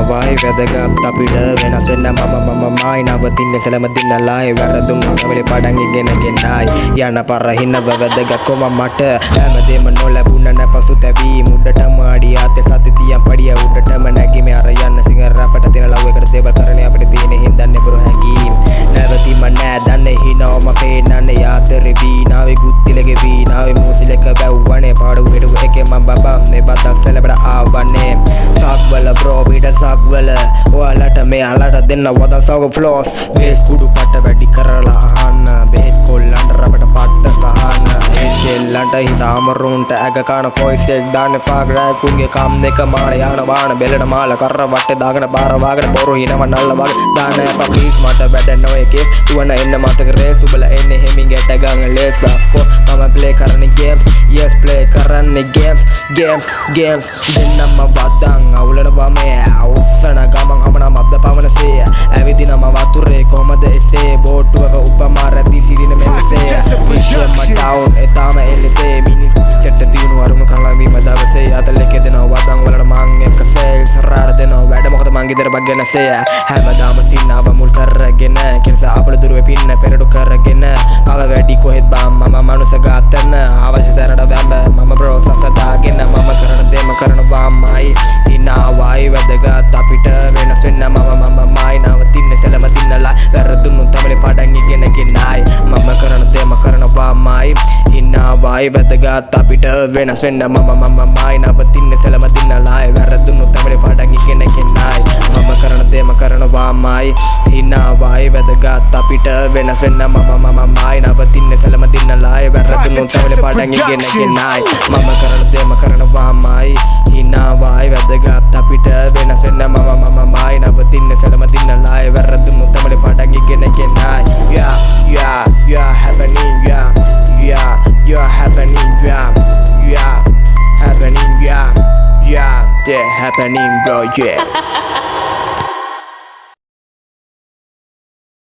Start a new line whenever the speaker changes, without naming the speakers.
වයි වැදගත් අපිට වෙනස් වෙන්න මමයි නවතින්නේ සැලමදින්න ලයි වැරදුම් කවලේ පඩන් ඉගෙන ගෙනයි යන පර හින්නව වැදගත් කොම මට හැමදේම නොලැබුණ නැ පසුතැවී මුඩටම අඩියාතේ සති තියන් පඩිය උඩටම නැගීමේ අර යන්න සිංහර අපට තියෙන ලව් එකට දේවල් කරන්නේ අපිට තියෙන හින්දන්නේ බරු හැකි නැවතීම නෑ දන්නේ හිනවම පේනන්නේ යාතරේ වීනාවේ ගුත්තිලගේ වීනාවේ මූසිලක වැව්වනේ පාඩු හිටු එකේ මම බබා මේ බතක් සැලබඩ ආවනේ සක්වල බ්‍රෝ පිට සක්වල ඔයාලට මෙයාලට දෙන්න වදන් සවක ෆ්ලෝස් බේස් කුඩු පට වැඩි කරලා අහන්න බෙහෙත් කොල්ලන්ට රබට පට්ට සහන්න ඒකෙල්ලන්ට හිසාමරුන්ට ඇග කන ෆොයිස් එක දාන්නේ පාග්‍රෑ කුන්ගේ කම් දෙක මාන යන බාන බෙලට මාල කර වටේ දාගෙන බාර වාගෙන බොරු හිනව නල්ල වගේ දාන පප්ලීස් මට වැඩ නොය කේස් තුවන එන්න මතක රේස් උබලා එන්නේ හෙමින් ගැට ගන්න ලේස් ඔෆ්කෝ මම ප්ලේ කරන්නේ ගේම්ස් yes ප්ලේ කරන්නේ ගේම්ස් දෙන්නම වදන් අවුලනවා මේ අවුස්සන ගමන් හමන මබ්ද පවනසේ ඇවිදිනම වතුරේ කොහමද එසේ බෝට්ටුවක උපමා රැදී සිරින මෙලසේ විශ්වම ඩවුන් එතාම එලසේ මිනිස් චට්ට දිනු අරුණු කලවීම දවසේ අතලෙකේ දෙනවා වදන් වලට මං එක්කසේ ඉස්සරහට දෙනවා වැඩ මොකද මං ගෙදර බග්ගෙනසේ හැමදාම සින්නාව මුල් කරගෙන කෙනස අපල දුරේ පින්න පෙරඩු කරගෙන අව වැඩි කොහෙත් බම් මම මනුස ගාතන අවශ්‍ය තැනට බැම්බ මම බ්‍රෝ සසදාගෙන මම කරන දේම කරනවාමයි ඉනාවයි වැදගත් අපිට වෙනස් වෙන්න මමයි නවතින්නේ සැලමදින්නලා වැරදුණු තමලේ පඩන් ඉගෙන ගෙනයි මම කරන දේම කරනවාමයි ඉනාවයි වැදගත් අපිට වෙනස් වෙන්න මමයි නවතින්නේ සැලමදින්නලා වැරදුණු තමලේ පඩන් ඉගෙන ගෙනයි මම කරන දේම කරනවාමයි ඉනාවයි වැදගත් අපිට වෙනස් වෙන්න මමයි නවතින්නේ සැලමදින්නලා වැරදුණු තමලේ පඩන් ඉගෙන ගෙනයි මම කරන දේම කරනවාමයි ඉනාවයි වැදගත් අපිට වෙනස් වෙන්න මමයි නවතින්නේ සැලමදින්නලා වැරදුණු තමලේ පඩන් ඉගෙන ගෙනයි yeah happening yeah happening yeah happening yeah happening bro yeah